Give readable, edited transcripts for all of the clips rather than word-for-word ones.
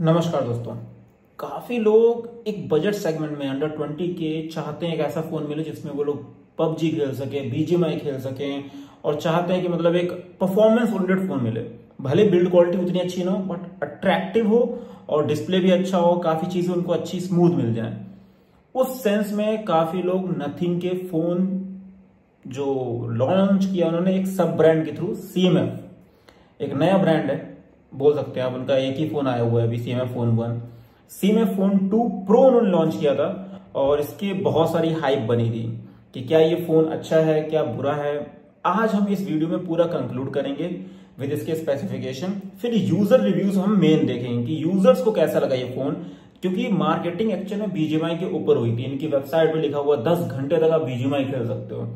नमस्कार दोस्तों। काफी लोग एक बजट सेगमेंट में अंडर 20 के चाहते हैं एक ऐसा फोन मिले जिसमें वो लोग पबजी खेल सके, बीजीएमआई खेल सकें और चाहते हैं कि मतलब एक परफॉर्मेंस ओरिएंटेड फोन मिले। भले बिल्ड क्वालिटी उतनी अच्छी ना हो बट अट्रैक्टिव हो और डिस्प्ले भी अच्छा हो, काफी चीजें उनको अच्छी स्मूथ मिल जाए। उस सेंस में काफी लोग नथिंग के फोन जो लॉन्च किया उन्होंने एक सब ब्रांड के थ्रू, CMF एक नया ब्रांड है बोल सकते हैं आप। उनका एक ही फोन आया हुआ है अभी, CMF phone 1, CMF phone 2 pro उन्होंने लॉन्च किया था और इसकी बहुत सारी हाइप बनी थी कि क्या ये फोन अच्छा है क्या बुरा है। आज हम इस वीडियो में पूरा कंक्लूड करेंगे विद इसके स्पेसिफिकेशन, फिर यूजर रिव्यूज हम मेन देखेंगे कि यूजर्स को कैसा लगा ये फोन, क्योंकि मार्केटिंग एक्चुअल में बीजीएमआई के ऊपर हुई थी। इनकी वेबसाइट पे लिखा हुआ 10 घंटे तक आप बीजीएमआई खेल सकते हो,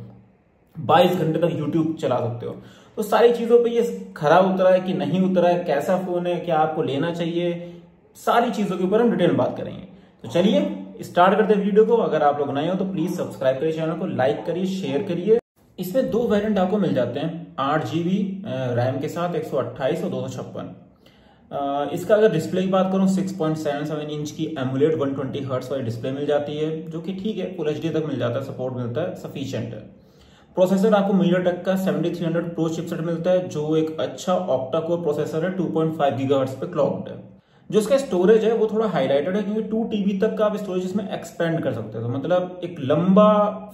22 घंटे तक यूट्यूब चला सकते हो। तो सारी चीजों पे ये खरा उतरा है कि नहीं उतरा है, कैसा फोन है, क्या आपको लेना चाहिए, सारी चीजों के ऊपर हम डिटेल में बात करेंगे। तो चलिए स्टार्ट करते हैं वीडियो को। अगर आप लोग नए हो तो प्लीज सब्सक्राइब करिए, चैनल को लाइक करिए, शेयर करिए। इसमें दो वेरिएंट आपको मिल जाते हैं, 8GB रैम के साथ 128 और 256। इसका अगर डिस्प्ले की बात करूं 6.77 इंच की एमुलेट 120 हर्ट्ज वाली डिस्प्ले मिल जाती है, जो कि ठीक है, फुल HD तक मिल जाता है, सपोर्ट मिलता है, सफिशिएंट है। प्रोसेसर आपको मीडियाटेक का 7300 प्रो चिपसेट मिलता है, जो एक अच्छा ऑक्टा कोर प्रोसेसर है, 2.5 गीगाहर्ट्ज पे क्लॉक्ड है। जो इसका स्टोरेज है वो थोड़ा हाईलाइटेड है क्योंकि 2 TB तक का आप स्टोरेज इसमें एक्सपेंड कर सकते हो। तो मतलब एक लंबा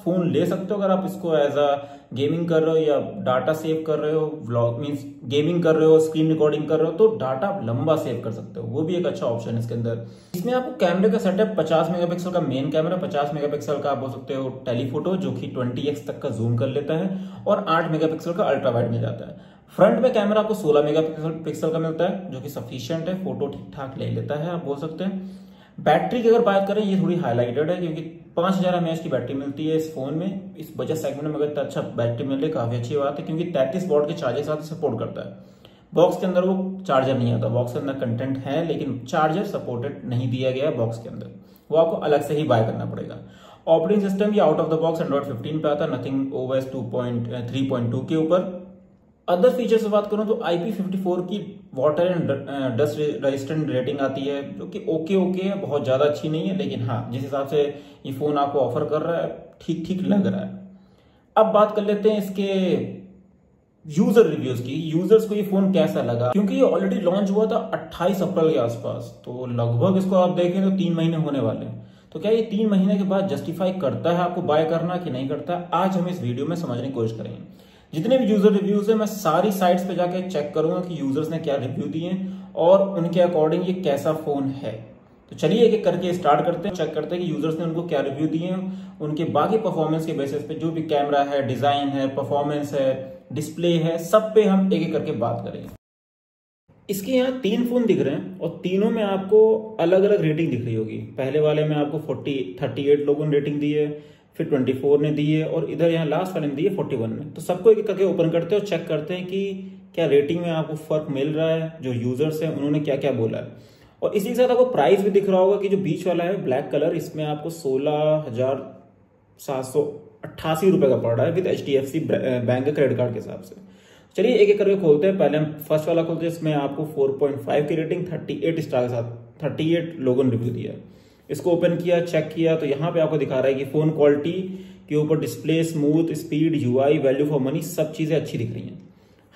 फोन ले सकते हो अगर आप इसको एज अ गेमिंग कर रहे हो या डाटा सेव कर रहे हो, व्लॉग मींस गेमिंग कर रहे हो, स्क्रीन रिकॉर्डिंग कर रहे हो, तो डाटा आप लंबा सेव कर सकते हो। वो भी एक अच्छा ऑप्शन है इसके अंदर। इसमें आपको कैमरे का सेटअप 50 मेगापिक्सल का मेन कैमरा, 50 मेगापिक्सल का आप बोल सकते हो टेलीफोटो जो कि 20x तक का जूम कर लेता है, और 8 मेगापिक्सल का अल्ट्रा वाइड मिल जाता है। फ्रंट में कैमरा आपको 16 मेगापिक्सल का मिलता है, जो कि सफिशिएंट है, फोटो ठीक ठाक ले लेता है आप बोल सकते हैं। बैटरी की अगर बात करें ये थोड़ी हाईलाइटेड है क्योंकि 5000 mAh की बैटरी मिलती है इस फोन में। इस बजट सेगमेंट में अगर अच्छा बैटरी मिल रही काफी अच्छी बात है, क्योंकि 33 वॉट के चार्जर साथ सपोर्ट करता है। बॉक्स के अंदर वो चार्जर नहीं आता, बॉक्स के अंदर कंटेंट है लेकिन चार्जर सपोर्टेड नहीं दिया गया है बॉक्स के अंदर, वो आपको अलग से ही बाय करना पड़ेगा। ऑपरेटिंग सिस्टम ये out of the box Android 15 पे आता है, नथिंग OS 3.2 के ऊपर। अदर फीचर से बात करूं तो IP54 की water and dust resistant rating आती है, जो कि ओके है, बहुत ज्यादा अच्छी नहीं है, लेकिन हाँ जिस हिसाब से ये फोन आपको ऑफर कर रहा है ठीक ठीक लग रहा है। अब बात कर लेते हैं इसके यूजर रिव्यूज की, यूजर्स को ये फोन कैसा लगा, क्योंकि ये ऑलरेडी लॉन्च हुआ था 28 अप्रैल के आसपास, तो लगभग इसको आप देखें तो 3 महीने होने वाले हैं। तो क्या ये 3 महीने के बाद जस्टिफाई करता है आपको बाय करना कि नहीं करता है, आज हम इस वीडियो में समझने की कोशिश करेंगे। जितने भी यूजर रिव्यूज है मैं सारी साइट्स पे जाके चेक करूंगा कि यूजर्स ने क्या रिव्यू दिए और उनके अकॉर्डिंग ये कैसा फोन है। तो चलिए एक एक करके स्टार्ट करते हैं, चेक करते हैं कि यूजर्स ने उनको क्या रिव्यू दिए हैं, उनके बाकी परफॉर्मेंस के बेसिस पे, जो भी कैमरा है, डिजाइन है, परफॉर्मेंस है, डिस्प्ले है, सब पे हम एक एक करके बात करेंगे। इसके यहाँ 3 फोन दिख रहे हैं और तीनों में आपको अलग अलग रेटिंग दिख रही होगी। पहले वाले में आपको 38 लोगों ने रेटिंग दी है, फिर 24 ने दी है, और इधर यहाँ लास्ट वाले ने दी है 41 ने। तो सबको एक एक करके ओपन करते हैं और चेक करते हैं कि क्या रेटिंग में आपको फर्क मिल रहा है, जो यूजर्स हैं उन्होंने क्या क्या बोला है। और इसी के साथ आपको प्राइस भी दिख रहा होगा कि जो बीच वाला है ब्लैक कलर, इसमें आपको 16,788 रुपए का पड़ रहा है विद HDFC बैंक के क्रेडिट कार्ड के हिसाब से। चलिए एक एक करके खोलते हैं। पहले हम फर्स्ट वाला खोलते हैं, इसमें आपको 4.5 की रेटिंग, 38 स्टार के साथ 38 लोगों ने रिव्यू दिया। इसको ओपन किया, चेक किया, तो यहाँ पे आपको दिखा रहा है कि फोन क्वालिटी के ऊपर display, smooth, speed, UI, value for money, सब चीजें अच्छी दिख रही हैं।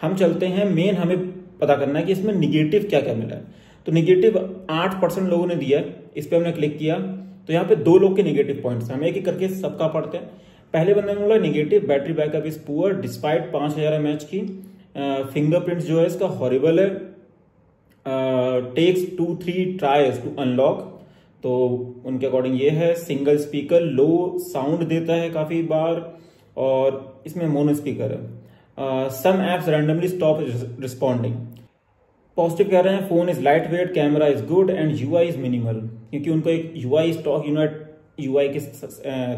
हम चलते हैं मेन, हमें पता करना है कि इसमें निगेटिव क्या क्या मिला है। तो निगेटिव 8% लोगों ने दिया है, इस पर हमने क्लिक किया तो यहाँ पे 2 लोग के निगेटिव पॉइंट्स हैं, हम एक एक करके सबका पढ़ते हैं। पहले बंदे ने बोला negative, battery backup is poor despite 5000 mAh की, फिंगरप्रिंट जो है इसका हॉरिबल है, टेक्स 2-3 ट्राइज टू अनलॉक, तो उनके अकॉर्डिंग ये है। सिंगल स्पीकर, लो साउंड देता है काफी बार, और इसमें मोनो स्पीकर है। Some apps randomly stop responding. Positive कह रहे हैं phone is lightweight, camera is good and UI is minimal, क्योंकि उनको एक UI स्टॉक यूनिट UI के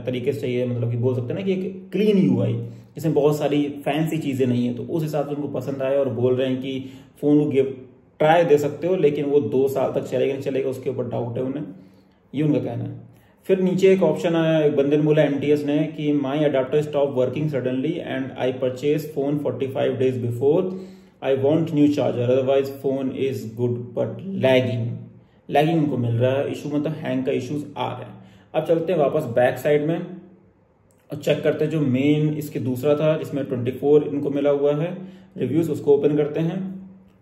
तरीके से चाहिए, मतलब कि बोल सकते हैं ना कि एक क्लीन UI जिसमें बहुत सारी फैंसी चीजें नहीं है। तो उस हिसाब से उनको पसंद आया और बोल रहे हैं कि फोन को ट्राई दे सकते हो, लेकिन वो 2 साल तक चलेगा नहीं चलेगा उसके ऊपर डाउट है उन्हें, ये उनका कहना है। फिर नीचे एक ऑप्शन आया, एक बंदे ने बोला MTS ने कि my adapter stop working suddenly and I purchase phone 45 days before, I want new charger, otherwise phone is good but lagging. Lagging उनको मिल रहा है, इशू मतलब हैंग का इश्यूज आ रहे हैं। अब चलते हैं वापस बैक साइड में और चेक करते हैं जो मेन इसके दूसरा था जिसमें 24 इनको मिला हुआ है रिव्यूज, उसको ओपन करते हैं।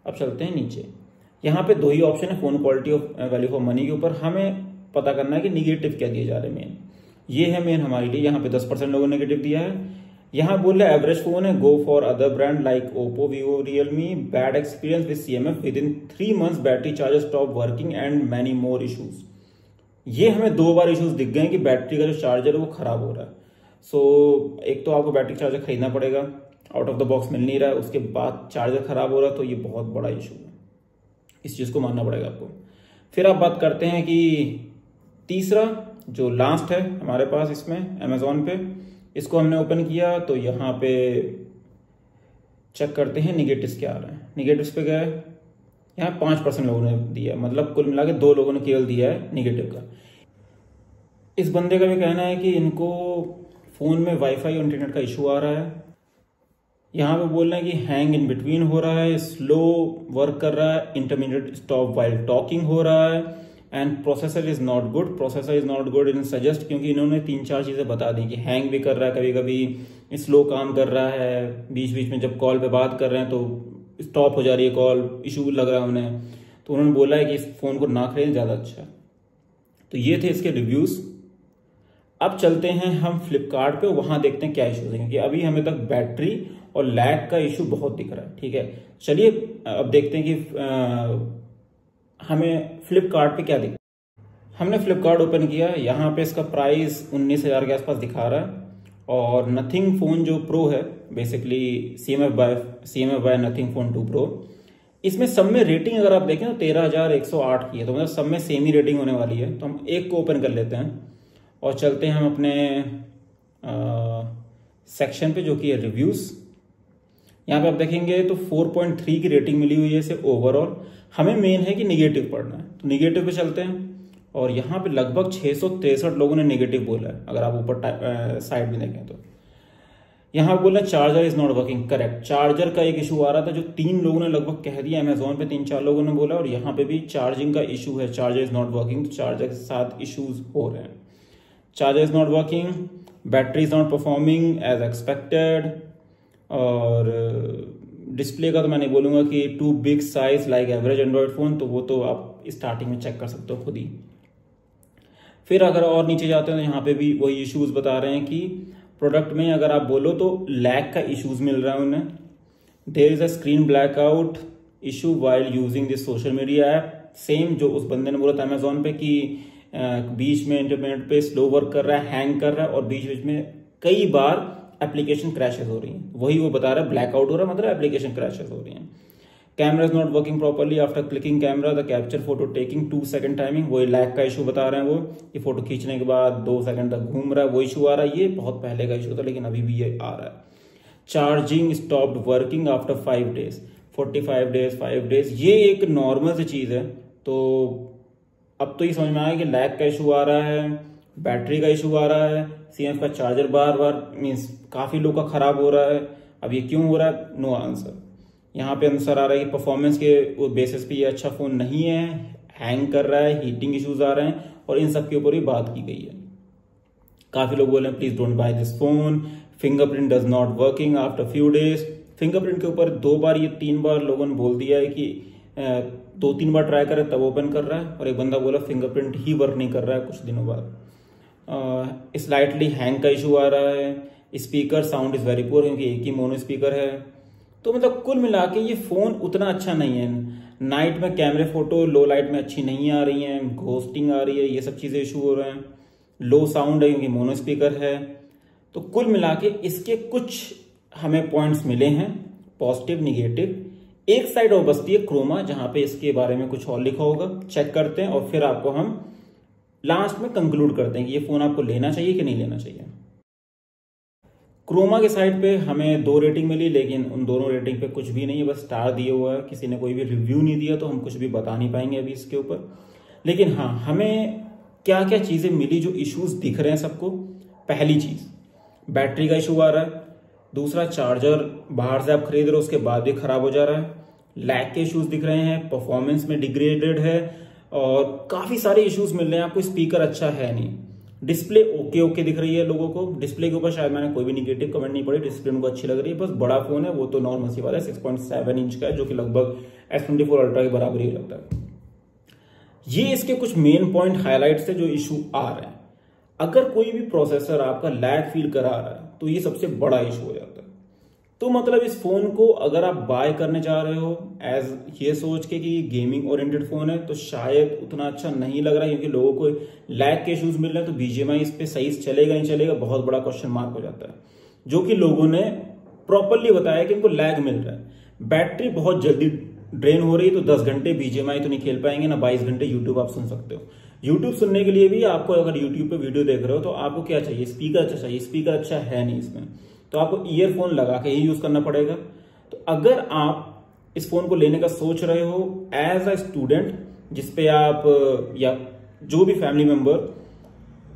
अब चलते हैं नीचे, यहाँ पे दो ही ऑप्शन है phone quality of value for money के ऊपर। हमें पता करना है कि निगेटिव क्या दिए जा रहे हैं। मेन ये है मेन हमारे लिए, यहाँ पे 10% लोगों ने नेगेटिव दिया है। यहाँ बोल रहे एवरेज फोन है, go for other brand like Oppo, Vivo, Realme, bad experience with CMF, with in 3 months battery charger stop working and many more issues. ये हमें 2 बार इशूज दिख गए कि बैटरी का जो चार्जर है वो खराब हो रहा है। सो एक तो आपको बैटरी चार्जर खरीदना पड़ेगा, आउट ऑफ द बॉक्स मिल नहीं रहा है, उसके बाद चार्जर खराब हो रहा है, तो ये बहुत बड़ा इशू है, इस चीज को मानना पड़ेगा आपको। फिर आप बात करते हैं कि तीसरा जो लास्ट है हमारे पास इसमें अमेजोन पे, इसको हमने ओपन किया तो यहाँ पे चेक करते हैं निगेटिव्स क्या आ रहे हैं। निगेटिव्स पे गए, यहाँ 5% लोगों ने दिया, मतलब कुल मिला के 2 लोगों ने केवल दिया है निगेटिव का। इस बंदे का भी कहना है कि इनको फोन में वाईफाई और इंटरनेट का इशू आ रहा है। यहाँ पे बोल रहे हैं कि हैंग इन बिटवीन हो रहा है, स्लो वर्क कर रहा है, इंटरमीडिएट स्टॉप वाइल टॉकिंग हो रहा है, and processor is not good. Processor is not good in suggest, क्योंकि इन्होंने 3-4 चीजें बता दी कि हैंग भी कर रहा है, कभी कभी स्लो काम कर रहा है, बीच बीच में जब कॉल पे बात कर रहे हैं तो स्टॉप हो जा रही है कॉल, इशू लग रहा है उन्हें। तो उन्होंने बोला है कि इस फोन को ना खरीदें, ज्यादा अच्छा है। तो ये थे इसके रिव्यूज। अब चलते हैं हम फ्लिपकार्ट पे, वहां देखते हैं क्या इशूज है, क्योंकि अभी हमें तक बैटरी और लैग का इशू बहुत दिख रहा है। ठीक है, चलिए अब देखते हैं कि हमें फ्लिपकार्ट पे क्या दिखता है। हमने फ्लिपकार्ट ओपन किया, यहाँ पे इसका प्राइस 19,000 के आसपास दिखा रहा है, और नथिंग फोन जो प्रो है, basically CMF by Nothing phone 2 pro, इसमें सब में रेटिंग अगर आप देखें तो 13,108 की है, तो मतलब सब में सेम ही रेटिंग होने वाली है। तो हम एक को ओपन कर लेते हैं और चलते हैं हम अपने सेक्शन पे जो कि है रिव्यूज। यहाँ पे आप देखेंगे तो 4.3 की रेटिंग मिली हुई है इसे ओवरऑल। हमें मेन है कि निगेटिव पढ़ना है, तो निगेटिव पे चलते हैं, और यहाँ पे लगभग 663 लोगों ने नेगेटिव बोला है। अगर आप ऊपर साइड में देखें तो यहाँ बोला charger is not working, correct, charger का एक इशू आ रहा था जो 3 लोगों ने लगभग कह दिया। अमेजोन पे 3-4 लोगों ने बोला, और यहाँ पे भी चार्जिंग का इशू है, चार्जर इज नॉट वर्किंग, तो चार्जर के साथ इशूज हो रहे हैं। Charger is not working, battery is not performing as expected, और डिस्प्ले का तो मैं नहीं बोलूंगा कि too big size like average Android phone, तो वो तो आप स्टार्टिंग में चेक कर सकते हो खुद ही। फिर अगर और नीचे जाते हैं तो यहाँ पे भी वही इश्यूज बता रहे हैं कि प्रोडक्ट में अगर आप बोलो तो लैग का इश्यूज मिल रहा है उन्हें। There is a screen blackout issue while using this social media app, same जो उस बंदे ने बोला था अमेजोन पे कि बीच में इंटरनेट पे स्लो वर्क कर रहा है, हैंग कर रहा है, और बीच बीच में कई बार एप्लीकेशन क्रैशेस हो रही हैं। वही वो बता रहा है, ब्लैकआउट हो रहा है मतलब एप्लीकेशन क्रैशेस हो रही हैं। Camera is not working properly after clicking camera, the capture photo taking 2 second timing, वही लैग का इशू बता रहे हैं वो, ये फोटो खींचने के बाद 2 सेकंड तक घूम रहा है, वो इशू आ रहा है। ये बहुत पहले का इशू था लेकिन अभी भी ये आ रहा है। Charging stopped working after 5 days, 45 days, 5 days, ये एक नॉर्मल सी चीज है। तो अब तो ये समझ में आया कि लैग का इशू आ रहा है, बैटरी का इशू आ रहा है, CMF का चार्जर बार बार मीन्स काफी लोग का खराब हो रहा है। अब ये क्यों हो रहा है, नो आंसर। यहाँ पे आंसर आ रहा है कि परफॉर्मेंस के बेसिस पे ये अच्छा फोन नहीं है, हैंग कर रहा है, हीटिंग इश्यूज आ रहे हैं, और इन सब के ऊपर भी बात की गई है। काफी लोग बोले please don't by this phone, fingerprint does not working after few days. Fingerprint के ऊपर 2 बार या 3 बार लोगों ने बोल दिया है कि 2-3 बार ट्राई करे तब ओपन कर रहा है, और एक बंदा बोला फिंगरप्रिंट ही वर्क नहीं कर रहा है कुछ दिनों बाद। स्लाइटली हैंग का इशू आ रहा है, speaker sound is very poor, क्योंकि एक ही मोनो स्पीकर है। तो मतलब कुल मिला के ये फोन उतना अच्छा नहीं है। नाइट में कैमरे फोटो लो लाइट में अच्छी नहीं आ रही हैं, घोस्टिंग आ रही है, ये सब चीजें इशू हो रहे हैं। लो साउंड है क्योंकि मोनो स्पीकर है। तो कुल मिला के इसके कुछ हमें पॉइंट्स मिले हैं, पॉजिटिव निगेटिव। एक साइड और बचती है क्रोमा, जहां पे इसके बारे में कुछ और लिखा होगा, चेक करते हैं और फिर आपको हम लास्ट में कंक्लूड करते हैं कि ये फोन आपको लेना चाहिए कि नहीं लेना चाहिए। क्रोमा के साइड पे हमें 2 रेटिंग मिली, लेकिन उन दोनों रेटिंग पे कुछ भी नहीं है, बस स्टार दिए हुआ है, किसी ने कोई भी रिव्यू नहीं दिया, तो हम कुछ भी बता नहीं पाएंगे अभी इसके ऊपर। लेकिन हाँ, हमें क्या क्या चीजें मिली जो इश्यूज दिख रहे हैं सबको। पहली चीज, बैटरी का इशू आ रहा है। दूसरा, चार्जर बाहर से आप खरीद रहे हो उसके बाद भी खराब हो जा रहा है। लैग के इश्यूज दिख रहे हैं, परफॉर्मेंस में डिग्रेडेड है, और काफी सारे इश्यूज मिल रहे हैं आपको। स्पीकर अच्छा है नहीं, डिस्प्ले ओके दिख रही है लोगों को, डिस्प्ले के ऊपर शायद मैंने कोई भी निगेटिव कमेंट नहीं पड़ी, डिस्प्ले उनको अच्छी लग रही है। बस बड़ा फोन है वो तो नॉर्मल सी बात है, 6.7 इंच का है जो कि लगभग S24 अल्ट्रा के बराबर ही लगता है। ये इसके कुछ मेन पॉइंट हाईलाइट्स है जो इशू आ रहे हैं। अगर कोई भी प्रोसेसर आपका लैग फील करा रहा है तो ये सबसे बड़ा इशू हो जाता है। तो मतलब इस फोन को अगर आप बाय करने जा रहे हो एज ये सोच के कि गेमिंग ओरिएंटेड फोन है तो शायद उतना अच्छा नहीं लग रहा है, क्योंकि लोगों को लैग के इश्यूज मिल रहे हैं। तो BGMI इस पे सही चलेगा नहीं चलेगा बहुत बड़ा क्वेश्चन मार्क हो जाता है, जो कि लोगों ने प्रॉपरली बताया कि इनको लैग मिल रहा है। बैटरी बहुत जल्दी ड्रेन हो रही है, तो 10 घंटे BGMI तो नहीं खेल पाएंगे ना, 22 घंटे यूट्यूब आप सुन सकते हो। यूट्यूब सुनने के लिए भी आपको, अगर यूट्यूब पे वीडियो देख रहे हो तो आपको क्या चाहिए, स्पीकर अच्छा चाहिए। स्पीकर अच्छा है नहीं इसमें, तो आपको ईयरफोन लगा के ही यूज करना पड़ेगा। तो अगर आप इस फोन को लेने का सोच रहे हो एज अ स्टूडेंट, जिसपे आप या जो भी फैमिली मेंबर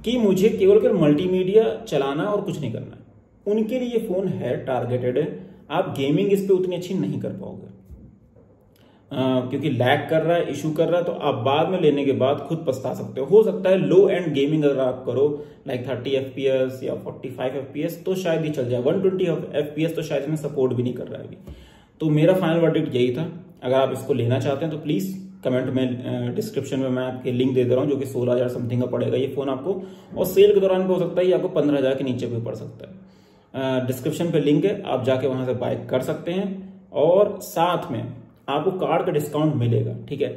कि मुझे केवल मल्टीमीडिया चलाना और कुछ नहीं करना, उनके लिए ये फोन है, टारगेटेड है। आप गेमिंग इस पे उतनी अच्छी नहीं कर पाओगे क्योंकि लैग कर रहा है, इशू कर रहा है, तो आप बाद में लेने के बाद खुद पछता सकते हो सकता है लो एंड गेमिंग अगर आप करो लाइक 30 FPS या 45 FPS तो शायद ही चल जाए। 120 FPS तो शायद इसमें सपोर्ट भी नहीं कर रहा है अभी। तो मेरा फाइनल वर्डिक्ट यही था। अगर आप इसको लेना चाहते हैं तो प्लीज कमेंट में, डिस्क्रिप्शन में मैं आपके लिंक दे दे रहा हूँ, जो कि 16,000 समथिंग का पड़ेगा ये फोन आपको, और सेल के दौरान भी हो सकता है ये आपको 15,000 के नीचे भी पड़ सकता है। डिस्क्रिप्शन पे लिंक है, आप जाके वहां से बाय कर सकते हैं, और साथ में आपको कार्ड का डिस्काउंट मिलेगा। ठीक है,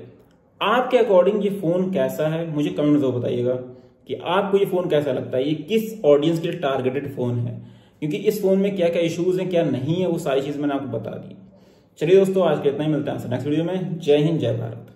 आपके अकॉर्डिंग ये फोन कैसा है मुझे कमेंट में बताइएगा कि आपको ये फोन कैसा लगता है, ये किस ऑडियंस के लिए टारगेटेड फोन है, क्योंकि इस फोन में क्या क्या इश्यूज हैं क्या नहीं है वो सारी चीज मैंने आपको बता दी। चलिए दोस्तों, आज के इतना ही, मिलता है नेक्स्ट वीडियो में। जय हिंद, जय भारत।